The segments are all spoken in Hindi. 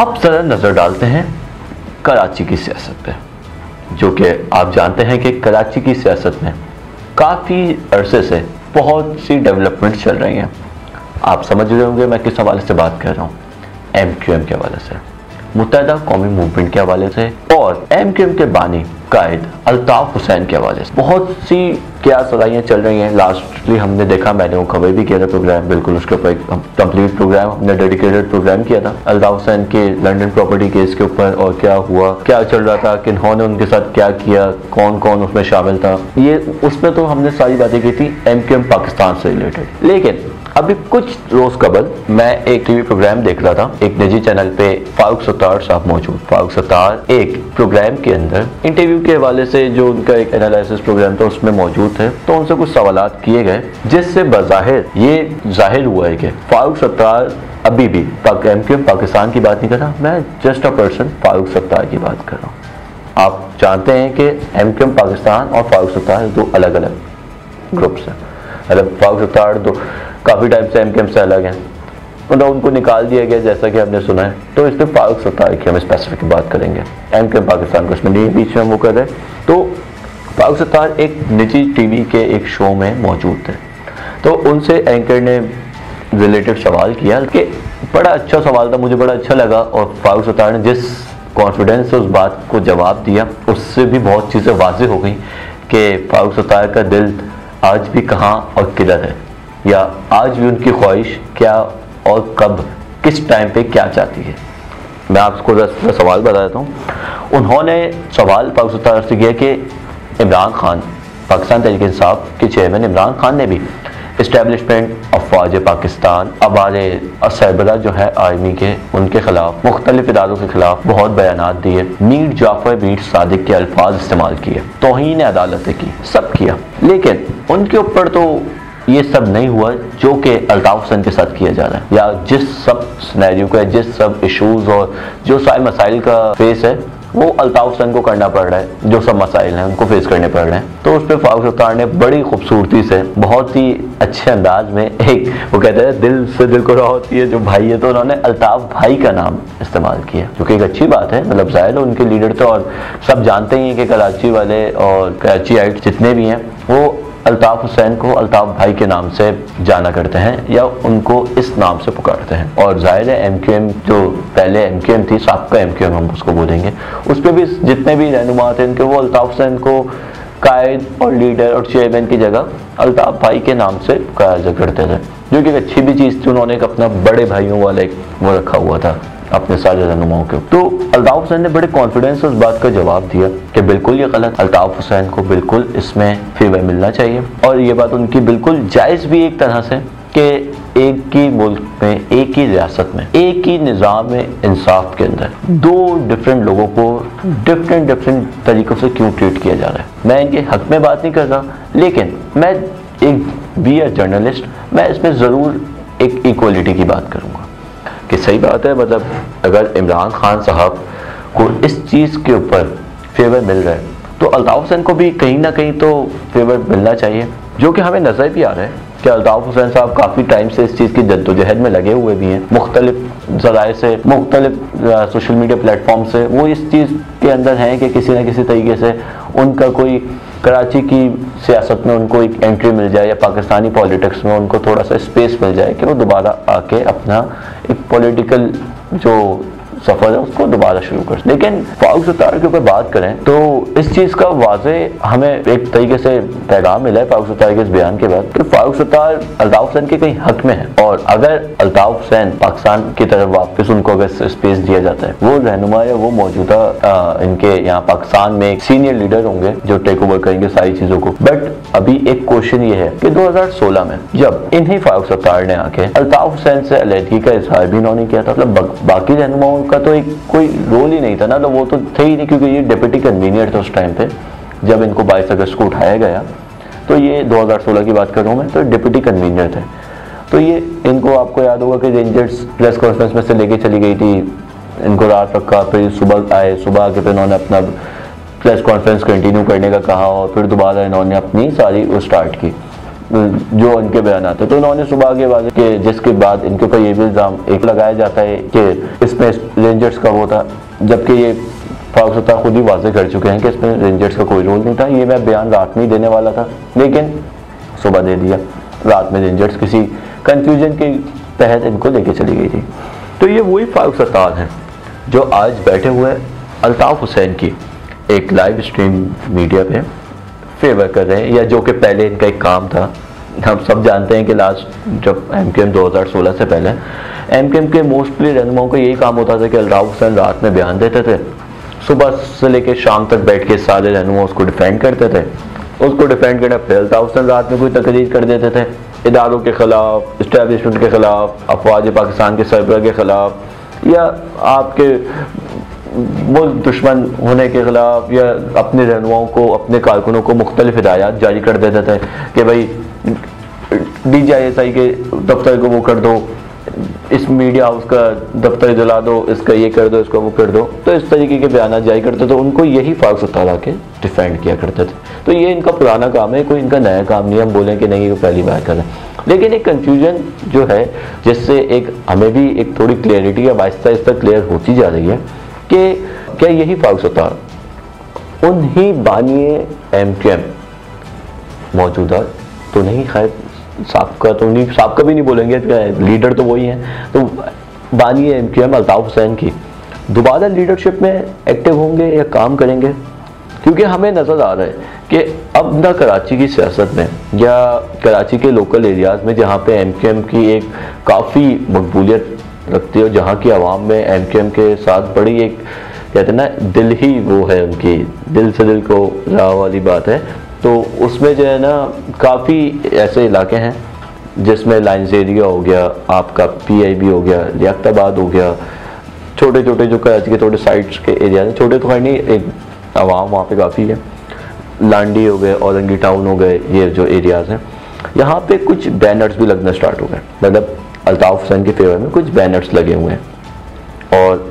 अब जरा नजर डालते हैं कराची की सियासत पे, जो कि आप जानते हैं कि कराची की सियासत में काफ़ी अरसे से बहुत सी डेवलपमेंट चल रही हैं। आप समझ रहे होंगे मैं किस हवाले से बात कर रहा हूँ। MQM के हवाले से, मुत्तहिदा कौमी मूवमेंट के हवाले से और MQM के बानी कायद अल्ताफ हुसैन के हवाले से बहुत सी क्या सलाहियाँ चल रही हैं। लास्टली हमने देखा, मैंने वो खबर भी किया था प्रोग्राम, बिल्कुल उसके ऊपर एक कंप्लीट प्रोग्राम, हमने डेडिकेटेड प्रोग्राम किया था अल्ताफ हुसैन के लंदन प्रॉपर्टी केस के ऊपर, और क्या हुआ, क्या चल रहा था, किन्होंने उनके साथ क्या किया, कौन कौन उसमें शामिल था। ये उसमें तो हमने सारी बातें की थी MQM पाकिस्तान से रिलेटेड। लेकिन अभी कुछ रोज कबल मैं एक टीवी प्रोग्राम देख रहा था, एक निजी चैनल पे फारूक सत्तार साहब मौजूद। फारूक सत्तार एक प्रोग्राम के अंदर इंटरव्यू के हवाले से जो उनका एक एनालिसिस प्रोग्राम था उसमें मौजूद थे, तो उनसे कुछ सवालात किए गए जिससे बज़ाहिर ये जाहिर हुआ है कि फारूक सत्तार अभी भी MQM पाकिस्तान की बात नहीं कर रहा, मैं just a person Farooq Sattar की बात कर रहा हूँ। आप जानते हैं कि MQM पाकिस्तान और फारूक सत्तार दो अलग अलग ग्रुप्स हैं। मतलब फारूक सत्तार तो काफ़ी टाइम से MQM से अलग हैं, मतलब उनको निकाल दिया गया जैसा कि हमने सुना है। तो इसमें फारूक सत्तार की हम स्पेसिफिक बात करेंगे, MQM पाकिस्तान को इसमें नहीं बीच में हम वो कर रहे। तो फारूक सत्तार एक निजी टीवी के एक शो में मौजूद थे, तो उनसे एंकर ने रिलेटेड सवाल किया कि बड़ा अच्छा सवाल था, मुझे बड़ा अच्छा लगा, और फारूक सत्तार ने जिस कॉन्फिडेंस से उस बात को जवाब दिया उससे भी बहुत चीज़ें वाज़ेह हो गई कि फारूक सत्तार का दिल आज भी कहाँ और किधर है, या आज भी उनकी ख्वाहिश क्या और कब किस टाइम पे क्या चाहती है। मैं आपको सवाल बता देता हूँ। उन्होंने सवाल फारूक सत्तार से किया कि इमरान खान, पाकिस्तान तहरीक इंसाफ के चेयरमैन इमरान खान ने भी इस्टेब्लिशमेंट अफवाज पाकिस्तान, हमारे सरबरा जो है आर्मी के, उनके खिलाफ, मुख्तलिफ इदारों के खिलाफ बहुत बयानात दिए, मीर जाफर मीर सादिक के अल्फाज इस्तेमाल किए, तौहीन अदालतें की, सब किया। लेकिन उनके ऊपर तो ये सब नहीं हुआ जो कि अल्ताफ हुसैन के साथ किया जा रहा है, या जिस सब सिनेरियो का, जिस सब इशूज़ और जो सारे मसाइल का फेस है वो अल्ताफ हुसैन को करना पड़ रहा है, जो सब मसाइल हैं उनको फेस करने पड़ रहे हैं। तो उस पर फारूक सत्तार ने बड़ी खूबसूरती से, बहुत ही अच्छे अंदाज में, एक वो कहते हैं दिल से दिल को राह होती है जो भाई है, तो उन्होंने अल्ताफ भाई का नाम इस्तेमाल किया, जो कि एक अच्छी बात है। मतलब जाहिर है उनके लीडर थे, और सब जानते ही हैं कि कराची वाले और कराचीआइट जितने भी हैं वो अल्ताफ हुसैन को अल्ताफ भाई के नाम से जाना करते हैं, या उनको इस नाम से पुकारते हैं। और जाहिर है MQM जो पहले MQM थी, साबका MQM हम उसको बोलेंगे, उस पर भी जितने भी रहनुमा थे इनके, वो अल्ताफ हुसैन को कायद और लीडर और चेयरमैन की जगह अल्ताफ भाई के नाम से पुकारा करते थे, जो कि एक अच्छी भी चीज़ थी। उन्होंने एक अपना बड़े भाइयों वाला एक वो रखा हुआ था अपने सारे रहनुमाओं के। तो अल्ताफ हुसैन ने बड़े कॉन्फिडेंस से उस बात का जवाब दिया कि बिल्कुल ये गलत, अल्ताफ हुसैन को बिल्कुल इसमें फेवर मिलना चाहिए, और ये बात उनकी बिल्कुल जायज़ भी एक तरह से कि एक ही मुल्क में, एक ही रियासत में, एक ही निज़ाम इंसाफ के अंदर दो डिफरेंट लोगों को डिफरेंट तरीक़ों से क्यों ट्रीट किया जा रहा है। मैं इनके हक में बात नहीं कर रहा, लेकिन मैं एक बी ए जर्नलिस्ट, मैं इसमें ज़रूर एक इक्वलिटी की बात करूँगा कि सही बात है। मतलब अगर इमरान खान साहब को इस चीज़ के ऊपर फेवर मिल रहा है तो अल्ताफ हुसैन को भी कहीं ना कहीं तो फेवर मिलना चाहिए, जो कि हमें नज़र भी आ रहा है कि अल्ताफ हुसैन साहब काफ़ी टाइम से इस चीज़ की जद्दोजहद में लगे हुए भी हैं, मुख्तलिफ ज़राए से, मुख्तलिफ सोशल मीडिया प्लेटफॉर्म से वो इस चीज़ के अंदर हैं कि किसी न किसी तरीके से उनका कोई कराची की सियासत में उनको एक एंट्री मिल जाए, या पाकिस्तानी पॉलिटिक्स में उनको थोड़ा सा स्पेस मिल जाए कि वो दोबारा आके अपना एक पॉलिटिकल जो सफ़र है उसको दोबारा शुरू कर। लेकिन फारूक सत्तार के ऊपर बात करें तो इस चीज़ का वाज़े हमें एक तरीके से पैगाम मिला है फारूक सत्तार के इस बयान के बाद कि फारूक सत्तार अल्ताफ हुसैन के कहीं हक में है, और अगर अल्ताफ हुसैन पाकिस्तान की तरफ वापस उनको अगर स्पेस दिया जाता है, वो रहनुमा या वो मौजूदा इनके यहाँ पाकिस्तान में एक सीनियर लीडर होंगे जो टेक ओवर करेंगे सारी चीज़ों को। बट अभी एक क्वेश्चन ये है कि 2016 में जब इन्हीं फारूक सत्तार ने आके अल्ताफ हुसैन से अलहदगी का इजहार भी इन्होंने किया था, मतलब बाकी रहनुमाओं का तो एक कोई रोल ही नहीं था ना, तो वो तो थे ही नहीं, क्योंकि ये डिप्टी कन्वीनियर थे उस टाइम पे जब इनको 22 अगस्त को उठाया गया। तो ये 2016 की बात कर रहा हूँ मैं, तो डिप्टी कन्वीनर थे। तो ये इनको आपको याद होगा कि रेंजर्स प्रेस कॉन्फ्रेंस में से लेके चली गई थी, इनको रात रखा, फिर सुबह आए, सुबह आके फिर इन्होंने अपना प्रेस कॉन्फ्रेंस कंटिन्यू करने का कहा, और फिर दोबारा इन्होंने अपनी सारी वो स्टार्ट की। जो उनके बयान आते हैं। तो उन्होंने सुबह के बाद कि जिसके बाद इनके ऊपर ये भी इल्ज़ाम एक लगाया जाता है कि इसमें रेंजर्स का वो था, जबकि ये फारूक सत्तार खुद ही वाज़ेह कर चुके हैं कि इसमें रेंजर्स का कोई रोल नहीं था। ये मैं बयान रात में ही देने वाला था, लेकिन सुबह दे दिया। रात में रेंजर्स किसी कंफ्यूजन के तहत इनको लेके चली गई थी। तो ये वही फारूक सत्तार हैं जो आज बैठे हुए अल्ताफ़ हुसैन की एक लाइव स्ट्रीम मीडिया पे फेवर कर रहे हैं, या जो कि पहले इनका एक काम था। हम सब जानते हैं कि लास्ट जब MQM 2016 से पहले MQM के मोस्टली रहनुमाओं का यही काम होता था कि अल्ताफ़ हुसैन रात में बयान देते थे, सुबह से लेकर शाम तक बैठ के सारे रहनुमा उसको डिफेंड करते थे। उसको डिफेंड करना, फिर अल्ताफ़ हुसैन रात में कोई तकरीर कर देते थे इदारों के ख़िलाफ़, इस्टेब्लिशमेंट के ख़िलाफ़, अफ़वाज पाकिस्तान के सरबराह के ख़िलाफ़, या आपके मुल्क दुश्मन होने के ख़िलाफ़, या अपने रहनुमाओं को, अपने कारकुनों को मुख्तलिफ हिदायत जारी कर देते थे कि भाई DGISI के दफ्तर को वो कर दो, इस मीडिया हाउस का दफ्तर जला दो, इसका ये कर दो, इसका वो कर दो। तो इस तरीके के बयान जारी करते थे, उनको यही फारूक सत्तार आके डिफेंड किया करते थे। तो ये इनका पुराना काम है, कोई इनका नया काम नहीं। हम बोलें कि नहीं, ये पहली बार कर रहे हैं, लेकिन एक कंफ्यूजन जो है जिससे एक हमें भी एक थोड़ी क्लियरिटी या आहिस्ता आहिस्ता क्लियर होती जा रही है कि क्या यही फारूक सत्तार उन्हीं बानिए MQM मौजूदा तो नहीं, खैर साबका तो नहीं, साबका भी नहीं बोलेंगे, लीडर तो वही हैं। तो बानिए MQM अल्ताफ़ हुसैन की दोबारा लीडरशिप में एक्टिव होंगे या काम करेंगे? क्योंकि हमें नज़र आ रहा है कि अब ना कराची की सियासत में या कराची के लोकल एरियाज़ में जहाँ पे MQM की एक काफ़ी मकबूलियत रखती है और जहाँ की आवाम में MQM के साथ बड़ी एक कहते हैं ना दिल ही वो है, उनकी दिल से दिल को राह वाली बात है। तो उसमें जो है ना काफ़ी ऐसे इलाके हैं जिसमें लाइन्स एरिया हो गया, आपका PIB हो गया, लियाकताबाद हो गया, छोटे छोटे जो कराची के थोड़े साइड्स के एरिया हैं, छोटे तो खैर नहीं, एक आवाम वहाँ पे काफ़ी है, लांडी हो गए, औरंगी टाउन हो गए, ये जो एरियाज़ हैं, यहाँ पे कुछ बैनर्स भी लगना स्टार्ट हो गए। मतलब अल्ताफ़ हुसैन के फेवर में कुछ बैनर्स लगे हुए हैं। और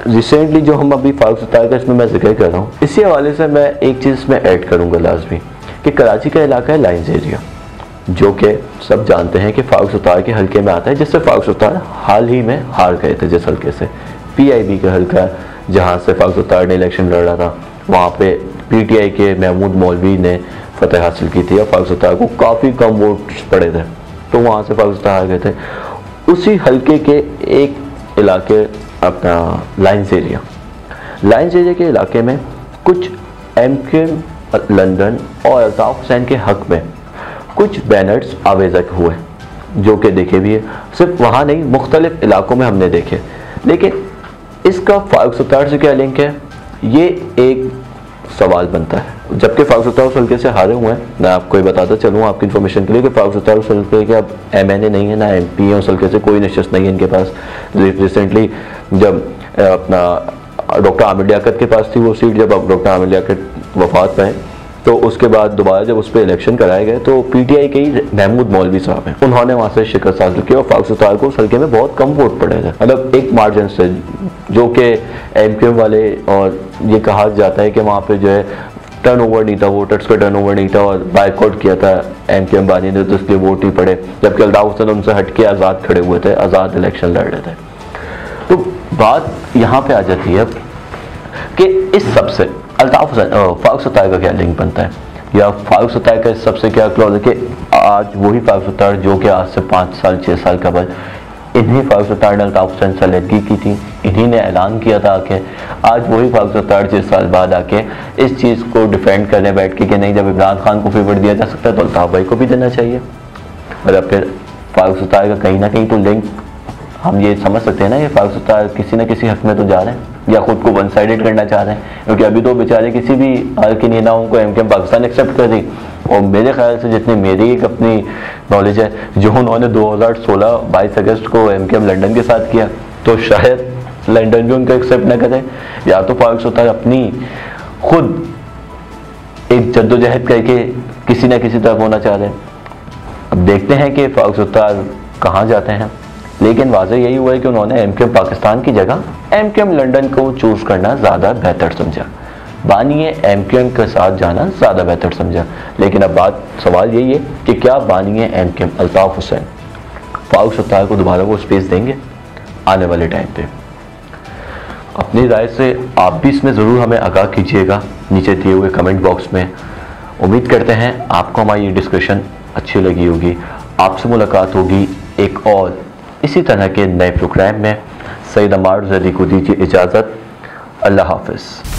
रिसेंटली जो हम अभी फारूक सत्तार का इसमें मैं जिक्र कर रहा हूँ, इसी हवाले से मैं एक चीज़ में ऐड करूँगा लाजमी कि कराची का इलाका है लाइन्स एरिया, जो कि सब जानते हैं कि फारूक सत्तार के हल्के में आता है, जिससे फारूक सत्तार हाल ही में हार गए थे जिस हल्के से, PIB का हल्का, जहाँ से फारूक सत्तार ने इलेक्शन लड़ रहा था, वहाँ पे PTI के महमूद मौलवी ने फतह हासिल की थी और फारूक सत्तार को काफ़ी कम वोट्स पड़े थे, तो वहाँ से फारूक सत्तार हार गए थे। उसी हल्के के एक इलाके अपना लाइन्स एरिया के इलाके में कुछ MQM लंदन और अल्ताफ़ हुसैन के हक में कुछ बैनर्स आवेज़क हुए, जो कि देखे भी है, सिर्फ वहाँ नहीं मुख्तलिफ इलाकों में हमने देखे। लेकिन इसका फारूक सत्तार से क्या लिंक है, ये एक सवाल बनता है। जबकि फारूक सत्तार उस हल्के से हारे हुए हैं, मैं आपको ये बताता चलूँ आपकी इन्फॉर्मेशन के लिए कि फारूक सत्तार उस हल्के के अब MNA नहीं है ना MP है, उस हल्के से कोई नशस्त नहीं है इनके पास। रिसेंटली जब अपना डॉक्टर आमिर लियाकत के पास थी वो सीट, जब अब डॉक्टर आमिर लियाकत वफात पाए तो उसके बाद दोबारा जब उस पर इलेक्शन कराए गए तो PTI के ही महमूद मौलवी साहब हैं, उन्होंने वहाँ से शिकस्त हासिल की और फारूक सत्तार को उस हल्के में बहुत कम वोट पड़े थे, मतलब एक मार्जिन से, जो कि MQM वाले, और ये कहा जाता है कि वहाँ पे जो है टर्नओवर नहीं था, वोटर्स का टर्नओवर नहीं था और बाइकआउट किया था MQM बानी ने, तो इसलिए वोट ही पड़े, जबकि अल्ताफ़ हुसैन उनसे हट के आज़ाद खड़े हुए थे, आज़ाद इलेक्शन लड़ रहे थे। तो बात यहाँ पे आ जाती है कि इस सबसे अल्ताफ़ हुसैन फारूक सत्तार का क्या लिंक बनता है, या फारूक सत्तार का इस सबसे क्या क्लॉज है कि आज वही फारूक सत्तार जो कि आज से 5 साल 6 साल कबल इन्हीं फारूक सत्तार ने अल्ताफ़ हुसैन से अलहदगी की थी, इन्हीं ने ऐलान किया था आके, आज वही फारूक सत्तार 6 साल बाद आके इस चीज़ को डिफेंड करने बैठ के कि नहीं, जब इमरान खान को फेवर दिया जा सकता है तो अल्ताफ़ भाई को भी देना चाहिए। मतलब फिर फारूक सत्तार का कहीं ना कहीं तो लिंक हम ये समझ सकते हैं ना, ये फारूक सत्तार किसी न किसी हक में तो जा रहे हैं या खुद को वन साइडेड करना चाह रहे हैं, क्योंकि अभी तो बेचारे किसी भी हाल की नहीं ना उनको MQM पाकिस्तान एक्सेप्ट कर दी। और मेरे ख्याल से जितनी मेरी एक अपनी नॉलेज है, जो उन्होंने 2016 22 अगस्त को MQM लंदन के साथ किया, तो शायद लंदन भी उनको एक्सेप्ट ना करे, या तो फारूक सत्तार अपनी खुद एक जद्दोजहद करके किसी न किसी तरफ होना चाह रहे हैं। अब देखते हैं कि फारूक सत्तार कहाँ जाते हैं, लेकिन वाज़ेह यही हुआ है कि उन्होंने MQM पाकिस्तान की जगह MQM लंदन को चूज़ करना ज़्यादा बेहतर समझा। बानिए एमकेएम के साथ जाना ज़्यादा बेहतर समझा। लेकिन अब सवाल यही है कि क्या बानिए एमकेएम अल्ताफ हुसैन फारूक सत्तार को दोबारा वो स्पेस देंगे आने वाले टाइम पे? अपनी राय से आप भी इसमें ज़रूर हमें आगाह कीजिएगा नीचे दिए हुए कमेंट बॉक्स में। उम्मीद करते हैं आपको हमारी ये डिस्कशन अच्छी लगी होगी। आपसे मुलाकात होगी एक और इसी तरह के नए प्रोग्राम में। सईद अमार ज़ैदी को दीजिए इजाज़त। अल्लाह हाफ़िज़।